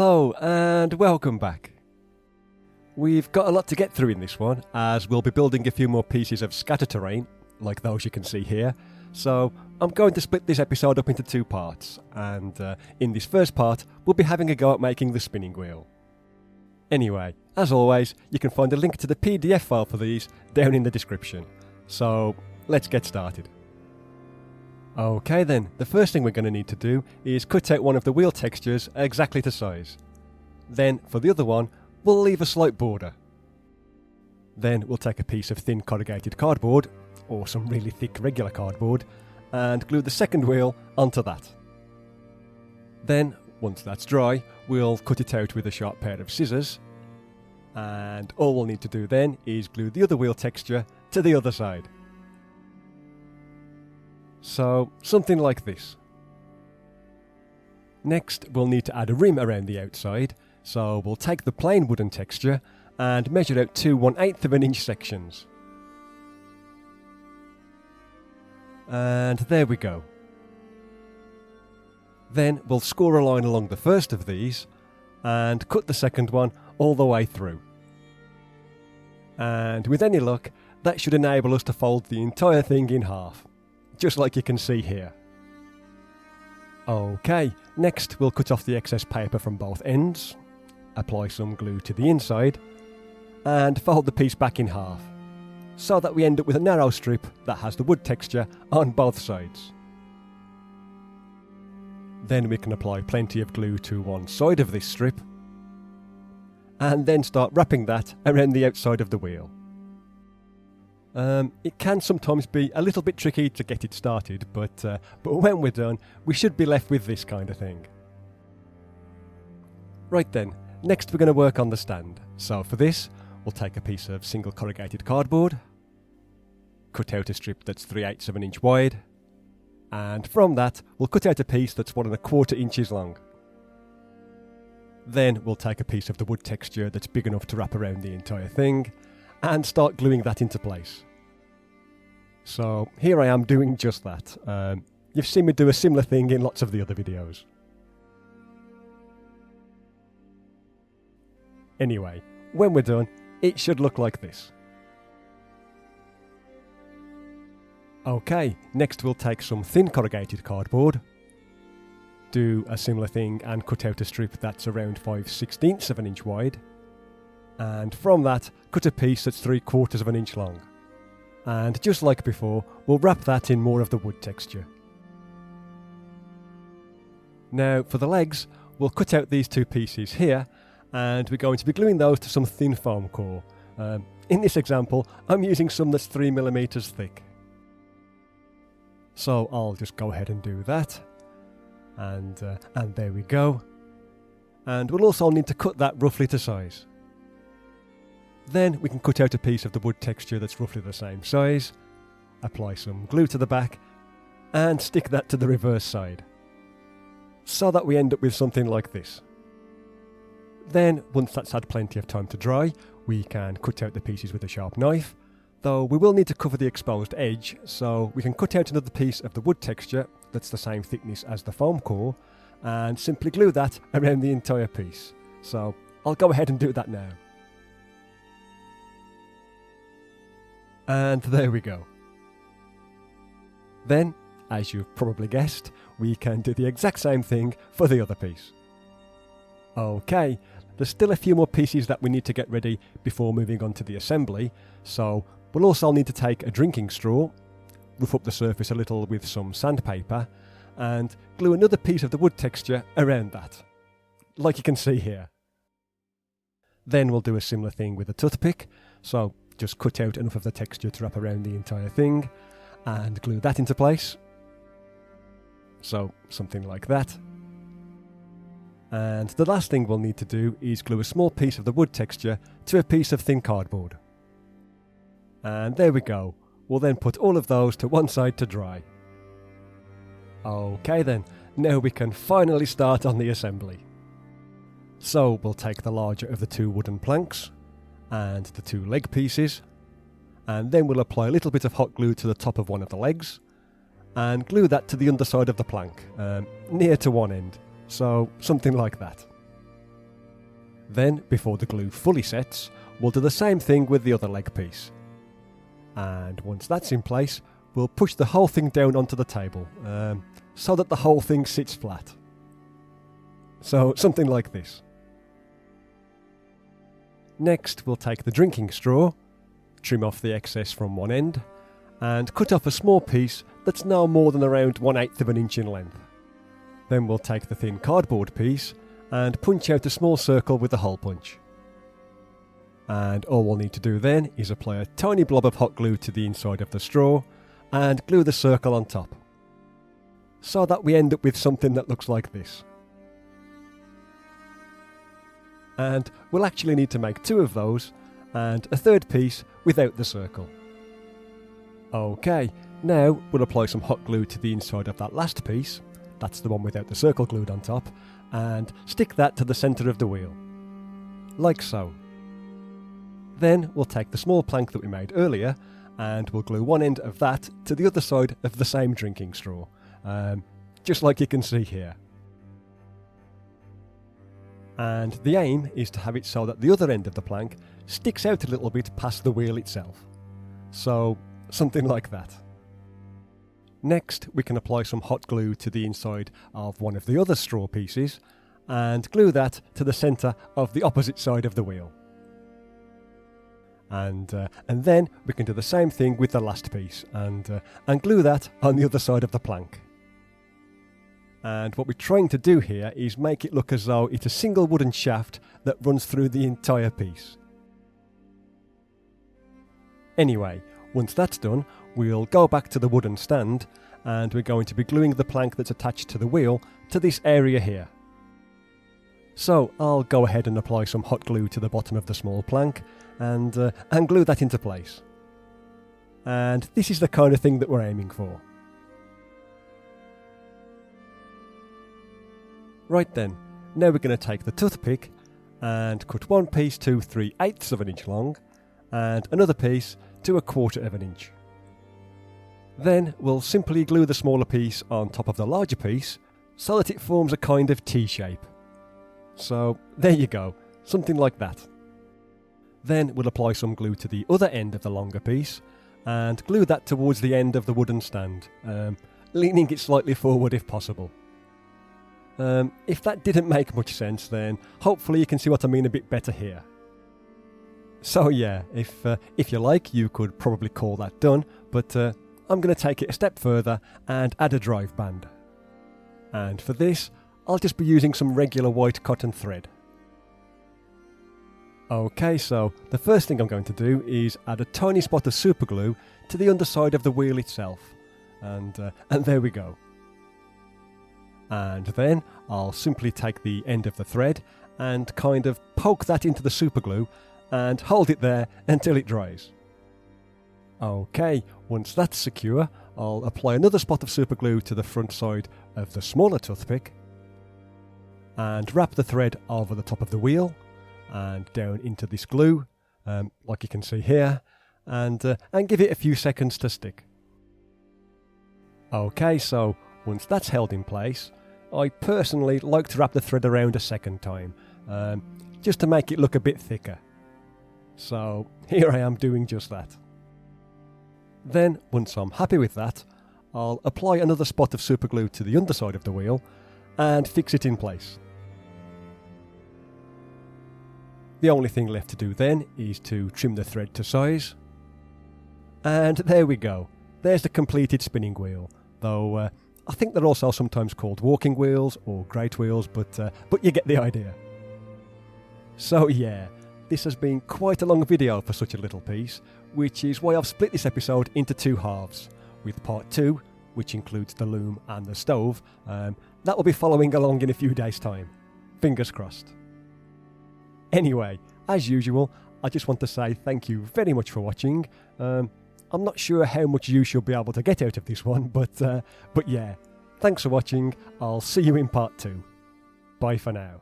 Hello and welcome back. We've got a lot to get through in this one, as we'll be building a few more pieces of scatter terrain, like those you can see here. So I'm going to split this episode up into two parts, and in this first part we'll be having a go at making the spinning wheel. Anyway, as always, you can find a link to the PDF file for these down in the description. So let's get started. Okay then, the first thing we're going to need to do is cut out one of the wheel textures exactly to size. Then for the other one, we'll leave a slight border. Then we'll take a piece of thin corrugated cardboard, or some really thick regular cardboard, and glue the second wheel onto that. Then, once that's dry, we'll cut it out with a sharp pair of scissors, and all we'll need to do then is glue the other wheel texture to the other side. So, something like this. Next, we'll need to add a rim around the outside, so we'll take the plain wooden texture and measure out two 1/8 of an inch sections. And there we go. Then we'll score a line along the first of these, and cut the second one all the way through. And with any luck, that should enable us to fold the entire thing in half, just like you can see here. Okay, next we'll cut off the excess paper from both ends, apply some glue to the inside, and fold the piece back in half, so that we end up with a narrow strip that has the wood texture on both sides. Then we can apply plenty of glue to one side of this strip, and then start wrapping that around the outside of the wheel. It can sometimes be a little bit tricky to get it started, but when we're done, we should be left with this kind of thing. Right then, next we're going to work on the stand. So for this, we'll take a piece of single corrugated cardboard, cut out a strip that's 3/8 of an inch wide, and from that, we'll cut out a piece that's 1 1/4 inches long. Then we'll take a piece of the wood texture that's big enough to wrap around the entire thing, and start gluing that into place. So here I am doing just that. You've seen me do a similar thing in lots of the other videos. Anyway, when we're done, it should look like this. Okay, next we'll take some thin corrugated cardboard, do a similar thing and cut out a strip that's around 5/16 of an inch wide, and from that, cut a piece that's 3/4 of an inch long. And just like before, we'll wrap that in more of the wood texture. Now for the legs, we'll cut out these two pieces here, and we're going to be gluing those to some thin foam core. In this example, I'm using some that's 3mm thick. So I'll just go ahead and do that, and there we go. And we'll also need to cut that roughly to size. Then we can cut out a piece of the wood texture that's roughly the same size, apply some glue to the back, and stick that to the reverse side, so that we end up with something like this. Then, once that's had plenty of time to dry, we can cut out the pieces with a sharp knife, though we will need to cover the exposed edge, so we can cut out another piece of the wood texture that's the same thickness as the foam core, and simply glue that around the entire piece. So I'll go ahead and do that now. And there we go. Then, as you've probably guessed, we can do the exact same thing for the other piece. Okay, there's still a few more pieces that we need to get ready before moving on to the assembly, so we'll also need to take a drinking straw, rough up the surface a little with some sandpaper, and glue another piece of the wood texture around that, like you can see here. Then we'll do a similar thing with a toothpick, so just cut out enough of the texture to wrap around the entire thing, and glue that into place. So, something like that. And the last thing we'll need to do is glue a small piece of the wood texture to a piece of thin cardboard. And there we go. We'll then put all of those to one side to dry. Okay then, now we can finally start on the assembly. So we'll take the larger of the two wooden planks, and the two leg pieces, and then we'll apply a little bit of hot glue to the top of one of the legs, and glue that to the underside of the plank, near to one end, so something like that. Then, before the glue fully sets, we'll do the same thing with the other leg piece. And once that's in place, we'll push the whole thing down onto the table, so that the whole thing sits flat. So, something like this. Next, we'll take the drinking straw, trim off the excess from one end, and cut off a small piece that's no more than around 1/8 of an inch in length. Then we'll take the thin cardboard piece and punch out a small circle with a hole punch. And all we'll need to do then is apply a tiny blob of hot glue to the inside of the straw and glue the circle on top, so that we end up with something that looks like this. And we'll actually need to make 2 of those and a third piece without the circle. Okay, now we'll apply some hot glue to the inside of that last piece, that's the one without the circle glued on top, and stick that to the centre of the wheel, like so. Then we'll take the small plank that we made earlier and we'll glue one end of that to the other side of the same drinking straw, just like you can see here. And the aim is to have it so that the other end of the plank sticks out a little bit past the wheel itself. So, something like that. Next, we can apply some hot glue to the inside of one of the other straw pieces and glue that to the centre of the opposite side of the wheel. And then we can do the same thing with the last piece and glue that on the other side of the plank. And what we're trying to do here is make it look as though it's a single wooden shaft that runs through the entire piece. Anyway, once that's done, we'll go back to the wooden stand and we're going to be gluing the plank that's attached to the wheel to this area here. So I'll go ahead and apply some hot glue to the bottom of the small plank and glue that into place. And this is the kind of thing that we're aiming for. Right then, now we're going to take the toothpick and cut one piece to 3/8 of an inch long and another piece to 1/4 of an inch. Then we'll simply glue the smaller piece on top of the larger piece so that it forms a kind of T shape. So there you go, something like that. Then we'll apply some glue to the other end of the longer piece and glue that towards the end of the wooden stand, leaning it slightly forward if possible. If that didn't make much sense, then hopefully you can see what I mean a bit better here. So yeah, if you like, you could probably call that done, but I'm going to take it a step further and add a drive band. And for this, I'll just be using some regular white cotton thread. Okay, so the first thing I'm going to do is add a tiny spot of super glue to the underside of the wheel itself. And there we go. And then I'll simply take the end of the thread and kind of poke that into the super glue and hold it there until it dries. Okay, once that's secure, I'll apply another spot of super glue to the front side of the smaller toothpick and wrap the thread over the top of the wheel and down into this glue, like you can see here, and give it a few seconds to stick. Okay, so once that's held in place, I personally like to wrap the thread around a second time, just to make it look a bit thicker. So here I am doing just that. Then, once I'm happy with that, I'll apply another spot of super glue to the underside of the wheel and fix it in place. The only thing left to do then is to trim the thread to size. And there we go. There's the completed spinning wheel, though I think they're also sometimes called walking wheels or great wheels, but you get the idea. So yeah, this has been quite a long video for such a little piece, which is why I've split this episode into 2 halves, with part 2, which includes the loom and the stove, that will be following along in a few days' time. Fingers crossed. Anyway, as usual, I just want to say thank you very much for watching. I'm not sure how much use you'll be able to get out of this one, but yeah, thanks for watching. I'll see you in part 2. Bye for now.